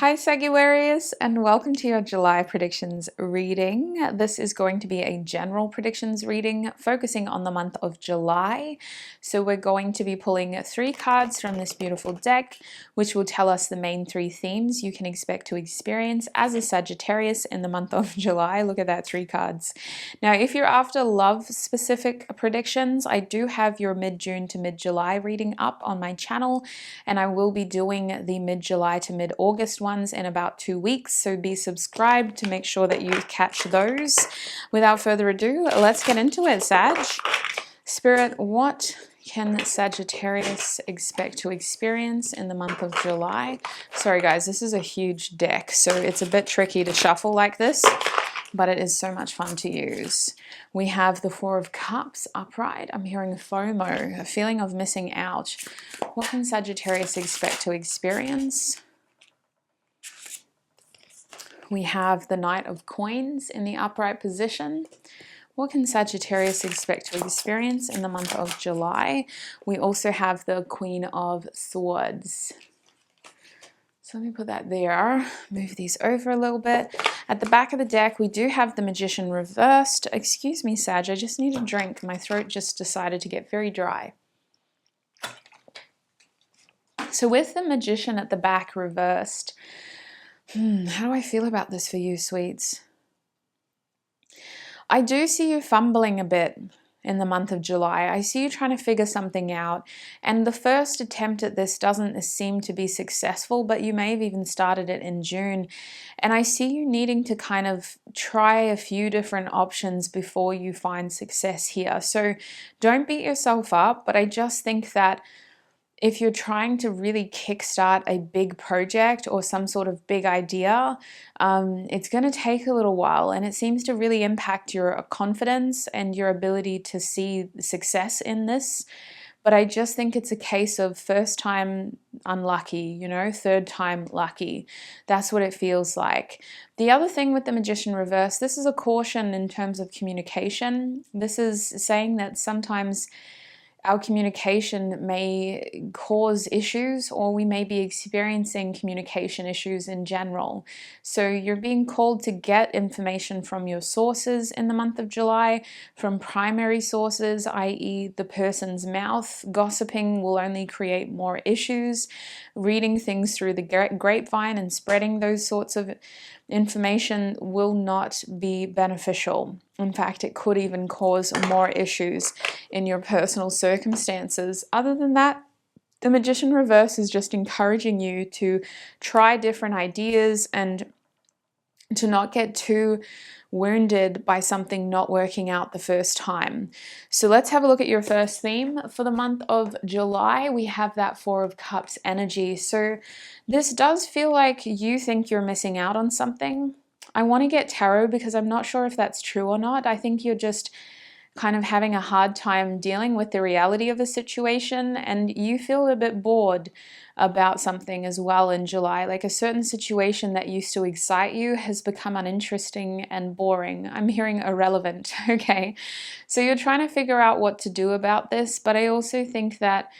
Hi Sagittarius, and welcome to your July predictions reading. This is going to be a general predictions reading focusing on the month of July. So we're going to be pulling 3 cards from this beautiful deck, which will tell us the main 3 themes you can expect to experience as a Sagittarius in the month of July. Look at that, 3 cards. Now, if you're after love specific predictions, I do have your mid-June to mid-July reading up on my channel, and I will be doing the mid-July to mid-August ones in about 2 weeks, so be subscribed to make sure that you catch those. Without further ado, let's get into it, Sag. Spirit, what can Sagittarius expect to experience in the month of July? Sorry guys, this is a huge deck, so it's a bit tricky to shuffle like this, but it is so much fun to use. We have the 4 of Cups upright. I'm hearing FOMO, a feeling of missing out. What can Sagittarius expect to experience? We have the Knight of Coins in the upright position. What can Sagittarius expect to experience in the month of July? We also have the Queen of Swords. So let me put that there, move these over a little bit. At the back of the deck, we do have the Magician reversed. Excuse me, Sag, I just need a drink. My throat just decided to get very dry. So with the Magician at the back reversed, how do I feel about this for you, sweets? I do see you fumbling a bit in the month of July. I see you trying to figure something out, and the first attempt at this doesn't seem to be successful, but you may have even started it in June. And I see you needing to kind of try a few different options before you find success here. So don't beat yourself up, but I just think that if you're trying to really kickstart a big project or some sort of big idea, it's going to take a little while, and it seems to really impact your confidence and your ability to see success in this. But I just think it's a case of first time unlucky, you know, third time lucky. That's what it feels like. The other thing with the Magician reverse, this is a caution in terms of communication. This is saying that sometimes our communication may cause issues, or we may be experiencing communication issues in general. So you're being called to get information from your sources in the month of July, from primary sources, i.e. the person's mouth. Gossiping will only create more issues. Reading things through the grapevine and spreading those sorts of information will not be beneficial. In fact, it could even cause more issues in your personal circumstances. Other than that, the Magician reverse is just encouraging you to try different ideas and to not get too wounded by something not working out the first time. So let's have a look at your first theme for the month of July. We have that 4 of Cups energy. So this does feel like you think you're missing out on something. I want to get tarot because I'm not sure if that's true or not. I think you're just kind of having a hard time dealing with the reality of a situation, and you feel a bit bored about something as well in July. Like a certain situation that used to excite you has become uninteresting and boring. I'm hearing irrelevant, okay? So you're trying to figure out what to do about this, but I also think that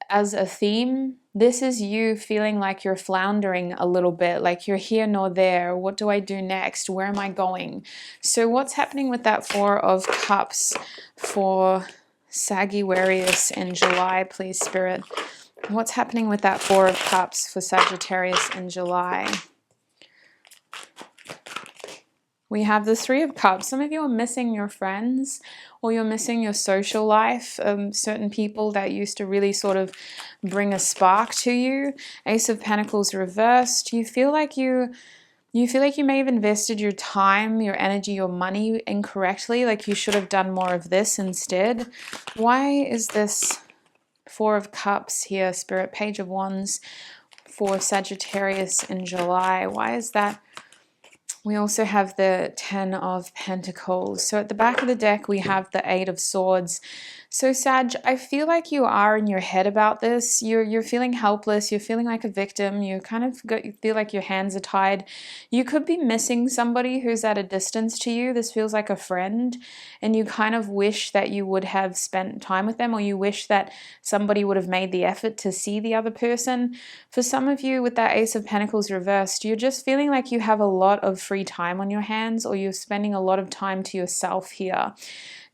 as a theme, this is you feeling like you're floundering a little bit, like you're here nor there. What do I do next? Where am I going? So what's happening with that 4 of Cups for Sagittarius in July, please, Spirit? What's happening with that 4 of Cups for Sagittarius in July? We have the 3 of Cups. Some of you are missing your friends, or you're missing your social life, certain people that used to really sort of bring a spark to you. Ace of Pentacles reversed. You feel like you may have invested your time, your energy, your money incorrectly, like you should have done more of this instead. Why is this 4 of Cups here, Spirit? Page of Wands for Sagittarius in July. Why is that We also have the 10 of Pentacles. So at the back of the deck, we have the 8 of Swords. So Sag, I feel like you are in your head about this. You're feeling helpless. You're feeling like a victim. You feel like your hands are tied. You could be missing somebody who's at a distance to you. This feels like a friend, and you kind of wish that you would have spent time with them, or you wish that somebody would have made the effort to see the other person. For some of you with that Ace of Pentacles reversed, you're just feeling like you have a lot of free time on your hands, or you're spending a lot of time to yourself here.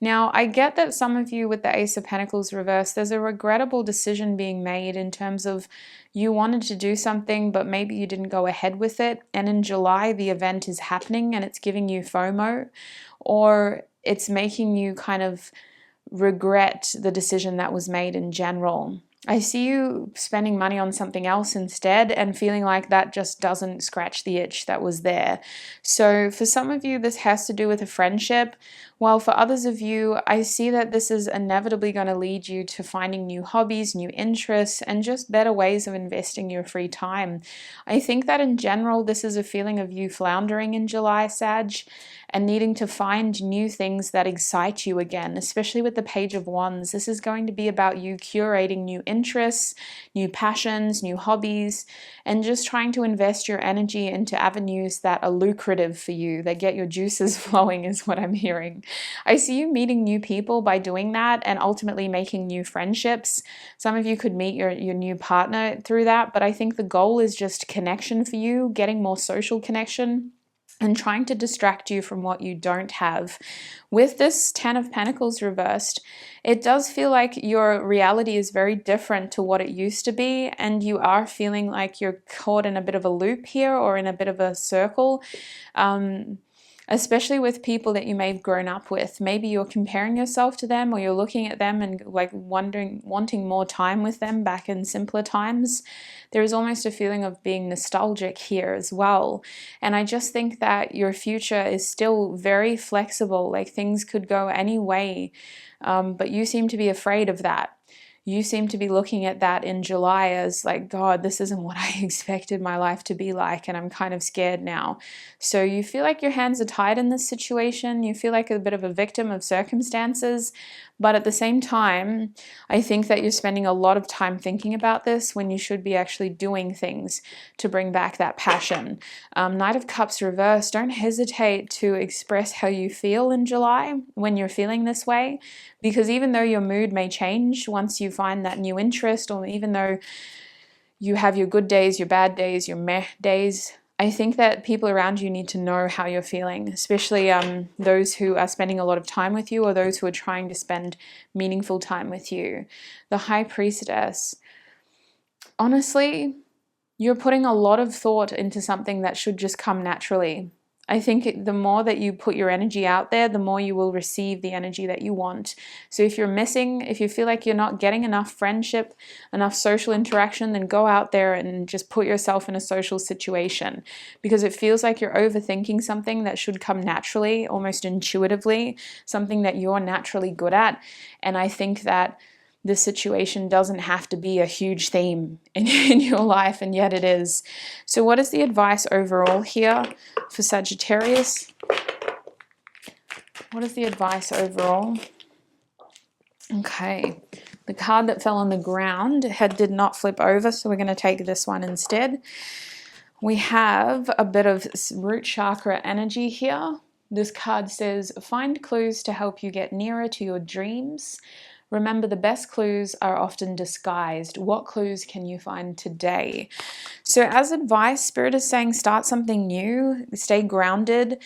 Now, I get that some of you with the Ace of Pentacles reversed, there's a regrettable decision being made in terms of you wanted to do something, but maybe you didn't go ahead with it. And in July, the event is happening and it's giving you FOMO, or it's making you kind of regret the decision that was made in general. I see you spending money on something else instead and feeling like that just doesn't scratch the itch that was there. So for some of you, this has to do with a friendship, while for others of you, I see that this is inevitably going to lead you to finding new hobbies, new interests, and just better ways of investing your free time. I think that in general, this is a feeling of you floundering in July, Sag, and needing to find new things that excite you again, especially with the Page of Wands. This is going to be about you curating new interests, new passions, new hobbies, and just trying to invest your energy into avenues that are lucrative for you, that get your juices flowing is what I'm hearing. I see you meeting new people by doing that and ultimately making new friendships. Some of you could meet your new partner through that, but I think the goal is just connection for you, getting more social connection, and trying to distract you from what you don't have. With this 10 of Pentacles reversed, it does feel like your reality is very different to what it used to be, and you are feeling like you're caught in a bit of a loop here, or in a bit of a circle. Especially with people that you may have grown up with. Maybe you're comparing yourself to them, or you're looking at them and like wanting more time with them back in simpler times. There is almost a feeling of being nostalgic here as well. And I just think that your future is still very flexible. Like things could go any way, but you seem to be afraid of that. You seem to be looking at that in July as like, God, this isn't what I expected my life to be like, and I'm kind of scared now. So you feel like your hands are tied in this situation. You feel like a bit of a victim of circumstances. But at the same time, I think that you're spending a lot of time thinking about this when you should be actually doing things to bring back that passion. Knight of Cups reversed. Don't hesitate to express how you feel in July when you're feeling this way, because even though your mood may change once you find that new interest, or even though you have your good days, your bad days, your meh days, I think that people around you need to know how you're feeling, especially those who are spending a lot of time with you, or those who are trying to spend meaningful time with you. The High Priestess. Honestly, you're putting a lot of thought into something that should just come naturally. I think the more that you put your energy out there, the more you will receive the energy that you want. So if you feel like you're not getting enough friendship, enough social interaction, then go out there and just put yourself in a social situation, because it feels like you're overthinking something that should come naturally, almost intuitively, something that you're naturally good at. And I think that this situation doesn't have to be a huge theme in your life, and yet it is. So what is the advice overall here for Sagittarius? What is the advice overall? Okay, the card that fell on the ground, head did not flip over, so we're going to take this one instead. We have a bit of root chakra energy here. This card says, find clues to help you get nearer to your dreams. Remember, the best clues are often disguised. What clues can you find today? So as advice, Spirit is saying start something new, stay grounded,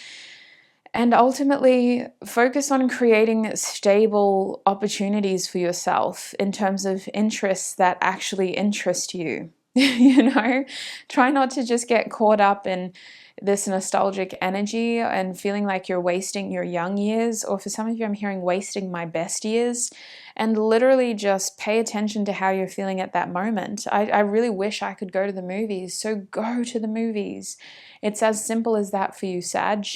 and ultimately focus on creating stable opportunities for yourself in terms of interests that actually interest you. Try not to just get caught up in this nostalgic energy and feeling like you're wasting your young years, or for some of you, I'm hearing wasting my best years. and literally just pay attention to how you're feeling at that moment. I really wish I could go to the movies, so go to the movies. It's as simple as that for you, Sag.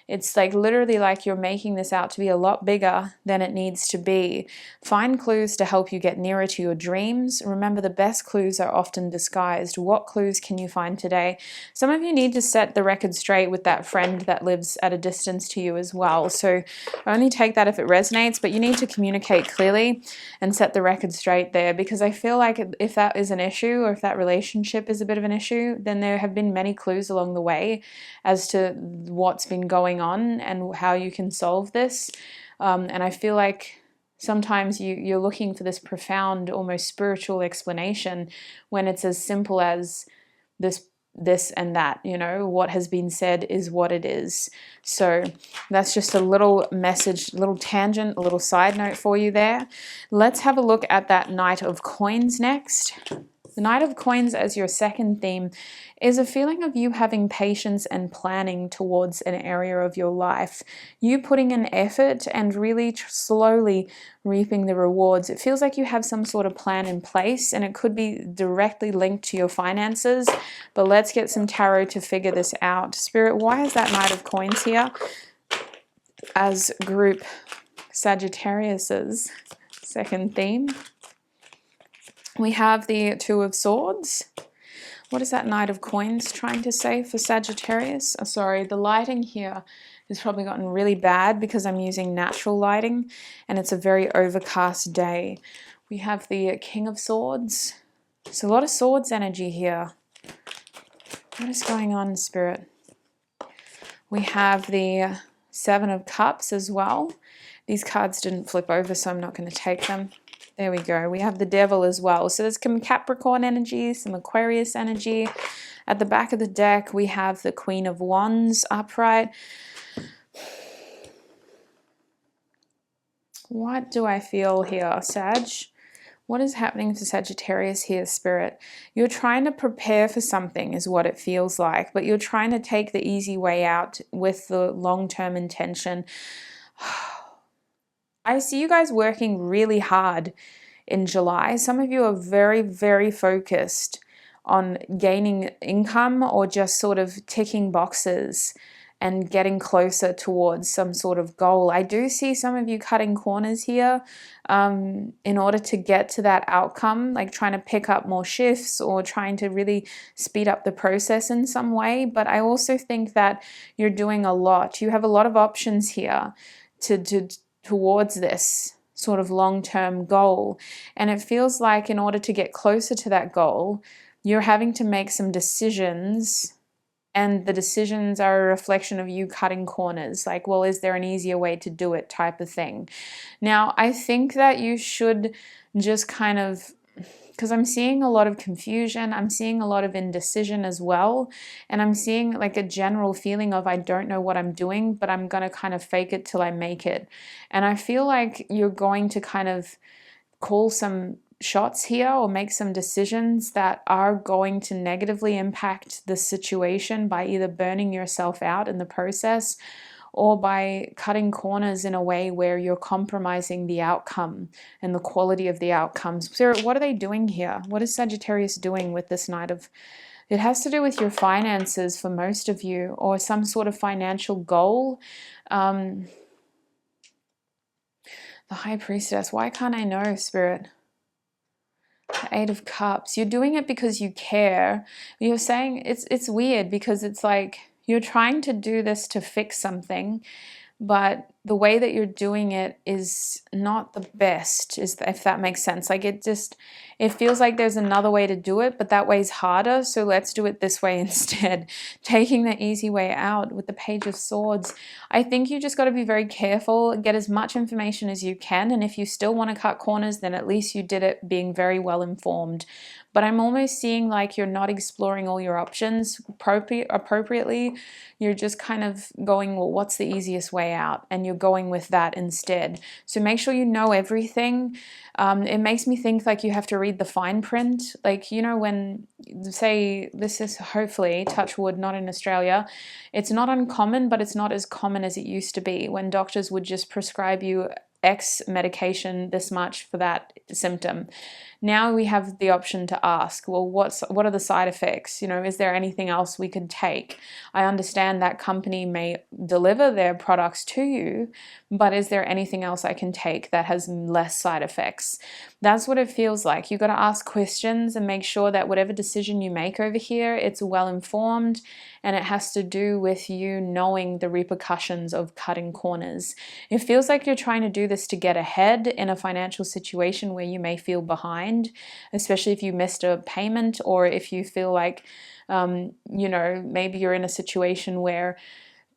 It's like literally like you're making this out to be a lot bigger than it needs to be. Find clues to help you get nearer to your dreams. Remember, the best clues are often disguised. What clues can you find today? Some of you need to set the record straight with that friend that lives at a distance to you as well. So only take that if it resonates, but you need to communicate clearly and set the record straight there, because I feel like if that is an issue, or if that relationship is a bit of an issue, then there have been many clues along the way as to what's been going on and how you can solve this. And I feel like sometimes you're looking for this profound, almost spiritual explanation when it's as simple as this and that, you know, what has been said is what it is. So that's just a little message, a little tangent, a little side note for you there. Let's have a look at that Knight of Coins next. The Knight of Coins as your second theme is a feeling of you having patience and planning towards an area of your life. You putting an effort and really slowly reaping the rewards. It feels like you have some sort of plan in place, and it could be directly linked to your finances. But let's get some tarot to figure this out. Spirit, why is that Knight of Coins here as group Sagittarius's second theme? We have the Two of Swords. What is that Knight of Coins trying to say for Sagittarius? Oh, sorry, the lighting here has probably gotten really bad because I'm using natural lighting and it's a very overcast day. We have the King of Swords. There's a lot of swords energy here. What is going on, Spirit? We have the Seven of Cups as well. These cards didn't flip over, so I'm not going to take them. There we go. We have the Devil as well. So there's some Capricorn energy, some Aquarius energy. At the back of the deck, we have the Queen of Wands upright. What do I feel here, Sag? What is happening to Sagittarius here, Spirit? You're trying to prepare for something is what it feels like, but you're trying to take the easy way out with the long-term intention. I see you guys working really hard in July. Some of you are very, very focused on gaining income or just sort of ticking boxes and getting closer towards some sort of goal. I do see some of you cutting corners here in order to get to that outcome, like trying to pick up more shifts or trying to really speed up the process in some way. But I also think that you're doing a lot. You have a lot of options here towards this sort of long-term goal. And it feels like in order to get closer to that goal, you're having to make some decisions, and the decisions are a reflection of you cutting corners. Like, well, is there an easier way to do it type of thing? Now, I think that you should just kind of, because I'm seeing a lot of confusion, I'm seeing a lot of indecision as well, and I'm seeing like a general feeling of I don't know what I'm doing, but I'm going to kind of fake it till I make it. And I feel like you're going to kind of call some shots here or make some decisions that are going to negatively impact the situation by either burning yourself out in the process or by cutting corners in a way where you're compromising the outcome and the quality of the outcomes. Spirit, what are they doing here? What is Sagittarius doing with this Knight of... It has to do with your finances for most of you, or some sort of financial goal. The High Priestess. Why can't I know, Spirit? The Eight of Cups. You're doing it because you care. You're saying it's weird because it's like you're trying to do this to fix something, but the way that you're doing it is not the best, if that makes sense. Like it feels like there's another way to do it, but that way's harder, so let's do it this way instead. Taking the easy way out with the Page of Swords. I think you just got to be very careful, get as much information as you can, and if you still want to cut corners, then at least you did it being very well informed. But I'm almost seeing like you're not exploring all your options appropriately. You're just kind of going, well, what's the easiest way out? And you're going with that instead. So make sure you know everything. It makes me think like you have to read the fine print. Like, you know, when, say, this is hopefully, touch wood, not in Australia, it's not uncommon, but it's not as common as it used to be when doctors would just prescribe you X medication this much for that symptom. Now we have the option to ask, well, what are the side effects? You know, is there anything else we could take? I understand that company may deliver their products to you, but is there anything else I can take that has less side effects? That's what it feels like. You got to ask questions and make sure that whatever decision you make over here, it's well informed, and it has to do with you knowing the repercussions of cutting corners. It feels like you're trying to do this to get ahead in a financial situation where you may feel behind, especially if you missed a payment, or if you feel like, you know, maybe you're in a situation where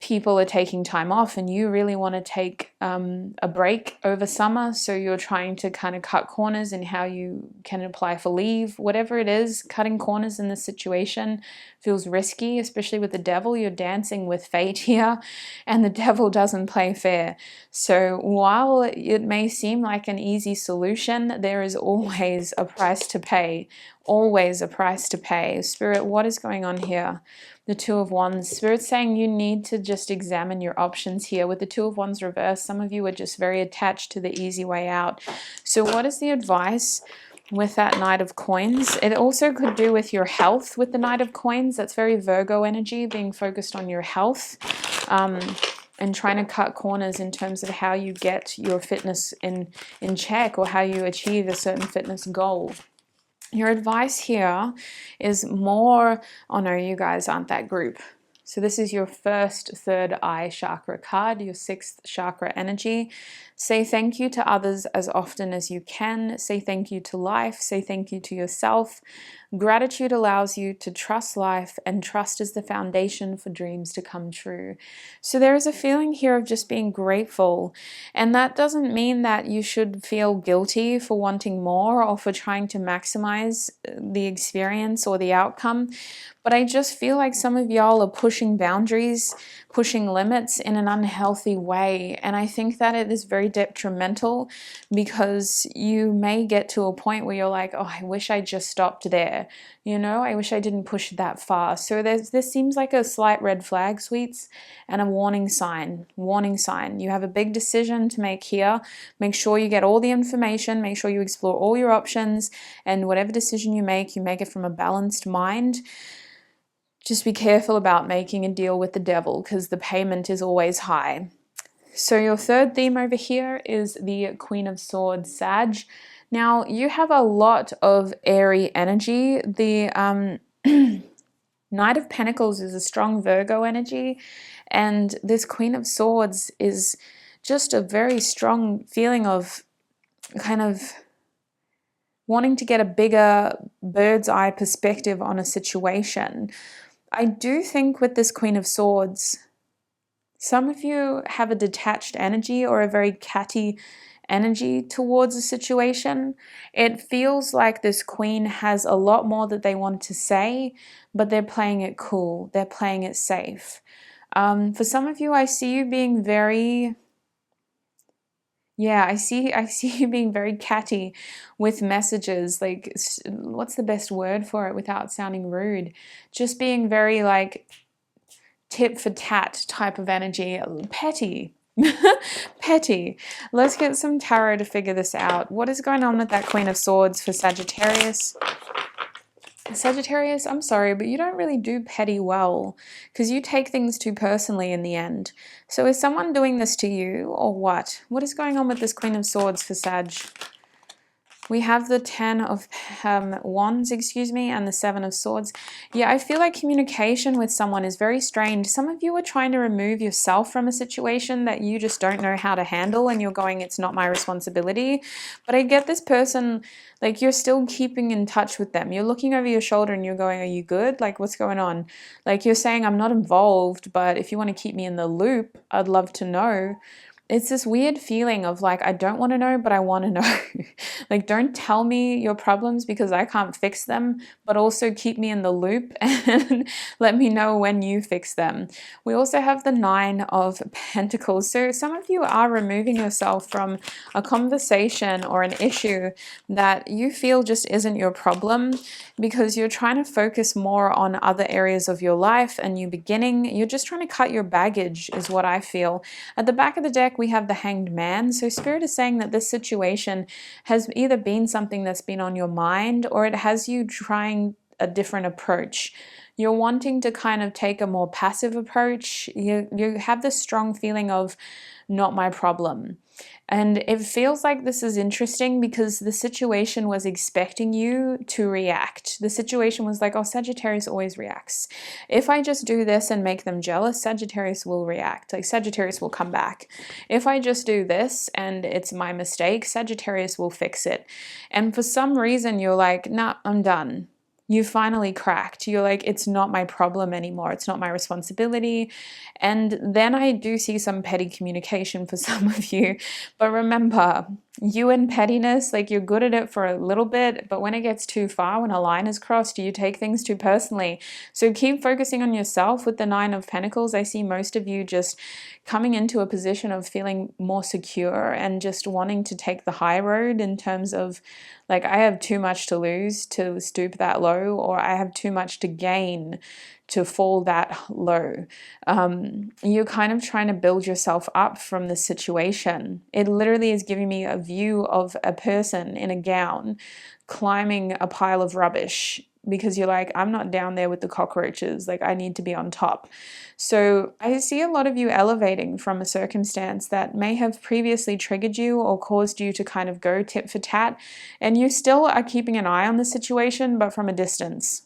people are taking time off and you really want to take a break over summer, so you're trying to kind of cut corners in how you can apply for leave. Whatever it is, cutting corners in this situation feels risky, especially with the devil. You're dancing with fate here, and the devil doesn't play fair. So while it may seem like an easy solution, there is always a price to pay. Always a price to pay. Spirit, what is going on here? The Two of Wands. Spirit's saying you need to just examine your options here. With the Two of Wands reversed, some of you are just very attached to the easy way out. So what is the advice with that Knight of Coins? It also could do with your health with the Knight of Coins. That's very Virgo energy, being focused on your health. And trying to cut corners in terms of how you get your fitness in check, or how you achieve a certain fitness goal. Your advice here is more, oh no, you guys aren't that group. So this is your first third eye chakra card, your sixth chakra energy. Say thank you to others as often as you can. Say thank you to life. Say thank you to yourself. Gratitude allows you to trust life, and trust is the foundation for dreams to come true. So there is a feeling here of just being grateful. And that doesn't mean that you should feel guilty for wanting more or for trying to maximize the experience or the outcome. But I just feel like some of y'all are pushing boundaries, pushing limits in an unhealthy way. And I think that it is very detrimental, because you may get to a point where you're like, oh, I wish I just stopped there. You know, I wish I didn't push that far. So this seems like a slight red flag, sweets, and a warning sign. Warning sign. You have a big decision to make here. Make sure you get all the information. Make sure you explore all your options. And whatever decision you make it from a balanced mind. Just be careful about making a deal with the devil, because the payment is always high. So your third theme over here is the Queen of Swords, Sag. Now, you have a lot of airy energy. The Knight of Pentacles is a strong Virgo energy, and this Queen of Swords is just a very strong feeling of kind of wanting to get a bigger bird's eye perspective on a situation. I do think with this Queen of Swords, some of you have a detached energy or a very catty energy towards a situation. It feels like this queen has a lot more that they want to say, but they're playing it cool. They're playing it safe. For some of you, I see you being very... Yeah, I see you being very catty with messages. Like, what's the best word for it without sounding rude? Just being very like tit for tat type of energy. Petty. Petty. Let's get some tarot to figure this out. What is going on with that Queen of Swords for Sagittarius? Sagittarius, I'm sorry, but you don't really do petty well, because you take things too personally in the end. So is someone doing this to you, or what? What is going on with this Queen of Swords for Sag? We have the 10 of Wands, and the 7 of Swords. Yeah, I feel like communication with someone is very strained. Some of you are trying to remove yourself from a situation that you just don't know how to handle, and you're going, it's not my responsibility. But I get this person, like, you're still keeping in touch with them. You're looking over your shoulder and you're going, are you good? Like, what's going on? Like, you're saying, I'm not involved, but if you want to keep me in the loop, I'd love to know. It's this weird feeling of like, I don't want to know, but I want to know. Like, don't tell me your problems because I can't fix them, but also keep me in the loop and let me know when you fix them. We also have the 9 of Pentacles. So some of you are removing yourself from a conversation or an issue that you feel just isn't your problem, because you're trying to focus more on other areas of your life and you're just trying to cut your baggage is what I feel. At the back of the deck, we have the Hanged Man. So Spirit is saying that this situation has either been something that's been on your mind, or it has you trying a different approach. You're wanting to kind of take a more passive approach. You have this strong feeling of not my problem. And it feels like this is interesting because the situation was expecting you to react. The situation was like, oh, Sagittarius always reacts. If I just do this and make them jealous, Sagittarius will react. Like Sagittarius will come back. If I just do this and it's my mistake, Sagittarius will fix it. And for some reason, you're like, nah, I'm done. You finally cracked. You're like, it's not my problem anymore. It's not my responsibility. And then I do see some petty communication for some of you. But remember, you and pettiness, like you're good at it for a little bit, but when it gets too far, when a line is crossed, you take things too personally. So keep focusing on yourself. With the Nine of Pentacles, I see most of you just coming into a position of feeling more secure and just wanting to take the high road in terms of like, I have too much to lose to stoop that low, or I have too much to gain to fall that low. You're kind of trying to build yourself up from the situation. It literally is giving me a view of a person in a gown climbing a pile of rubbish, because you're like, I'm not down there with the cockroaches. Like, I need to be on top. So I see a lot of you elevating from a circumstance that may have previously triggered you or caused you to kind of go tit for tat. And you still are keeping an eye on the situation, but from a distance.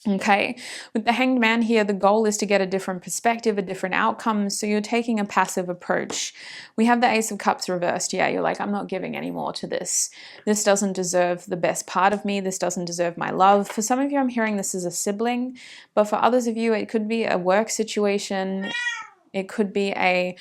Okay, with the Hanged Man here, the goal is to get a different perspective, a different outcome. So you're taking a passive approach. We have the Ace of Cups reversed. Yeah, you're like, I'm not giving any more to this. This doesn't deserve the best part of me. This doesn't deserve my love. For some of you, I'm hearing this is a sibling, but for others of you, it could be a work situation. It could be a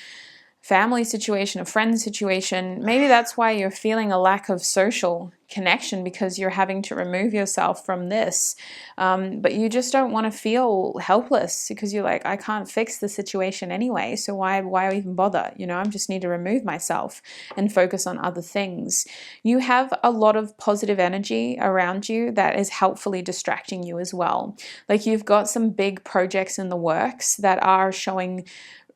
family situation, a friend situation. Maybe that's why you're feeling a lack of social connection, because you're having to remove yourself from this. But you just don't want to feel helpless, because you're like, I can't fix the situation anyway. So why even bother? You know, I just need to remove myself and focus on other things. You have a lot of positive energy around you that is helpfully distracting you as well. Like you've got some big projects in the works that are showing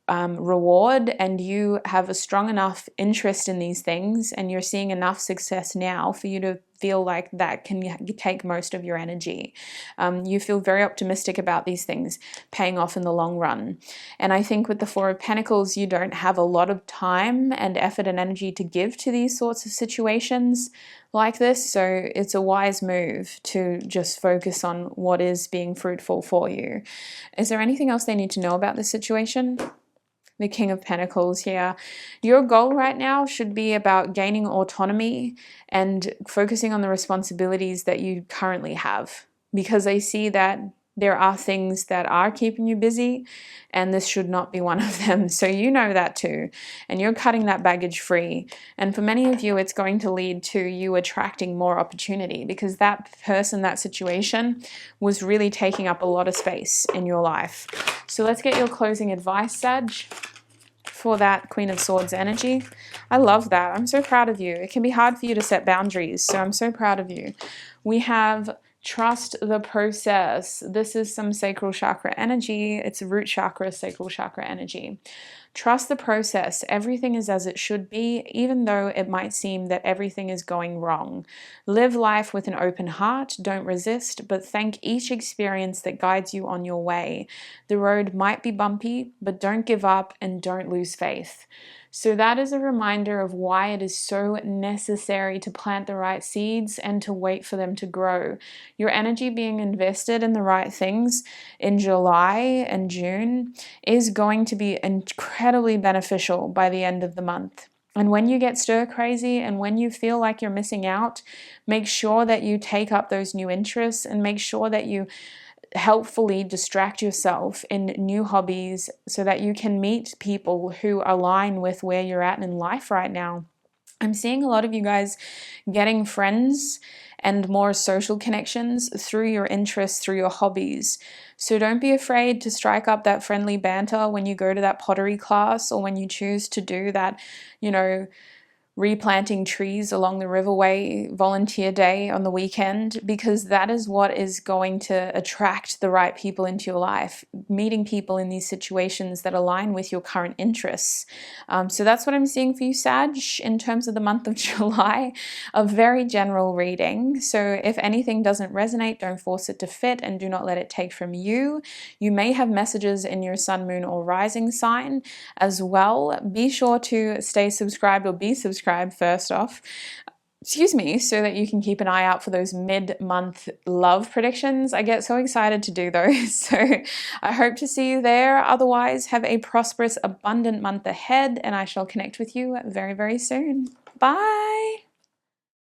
reward, and you have a strong enough interest in these things, and you're seeing enough success now for you to feel like that can take most of your energy. You feel very optimistic about these things paying off in the long run. And I think with the Four of Pentacles, you don't have a lot of time and effort and energy to give to these sorts of situations like this. So it's a wise move to just focus on what is being fruitful for you. Is there anything else they need to know about this situation? The King of Pentacles here. Your goal right now should be about gaining autonomy and focusing on the responsibilities that you currently have, because I see that there are things that are keeping you busy, and this should not be one of them. So you know that too, and you're cutting that baggage free. And for many of you, it's going to lead to you attracting more opportunity, because that person, that situation was really taking up a lot of space in your life. So let's get your closing advice, Sag, for that Queen of Swords energy. I love that. I'm so proud of you. It can be hard for you to set boundaries, so I'm so proud of you. We have trust the process. This is some sacral chakra energy. It's root chakra, sacral chakra energy. Trust the process. Everything is as it should be, even though it might seem that everything is going wrong. Live life with an open heart. Don't resist, but thank each experience that guides you on your way. The road might be bumpy, but don't give up and don't lose faith. So that is a reminder of why it is so necessary to plant the right seeds and to wait for them to grow. Your energy being invested in the right things in July and June is going to be incredibly beneficial by the end of the month. And when you get stir crazy and when you feel like you're missing out, make sure that you take up those new interests and make sure that you helpfully distract yourself in new hobbies so that you can meet people who align with where you're at in life right now. I'm seeing a lot of you guys getting friends and more social connections through your interests, through your hobbies. So don't be afraid to strike up that friendly banter when you go to that pottery class, or when you choose to do that, replanting trees along the riverway volunteer day on the weekend, because that is what is going to attract the right people into your life, meeting people in these situations that align with your current interests. So that's what I'm seeing for you, Sag, in terms of the month of July. A very general reading. So if anything doesn't resonate, don't force it to fit and do not let it take from you. You may have messages in your sun, moon, or rising sign as well. Be sure to stay subscribed, or be subscribed first off, excuse me, so that you can keep an eye out for those mid-month love predictions. I get so excited to do those, so I hope to see you there. Otherwise, have a prosperous, abundant month ahead, and I shall connect with you very, very soon. Bye!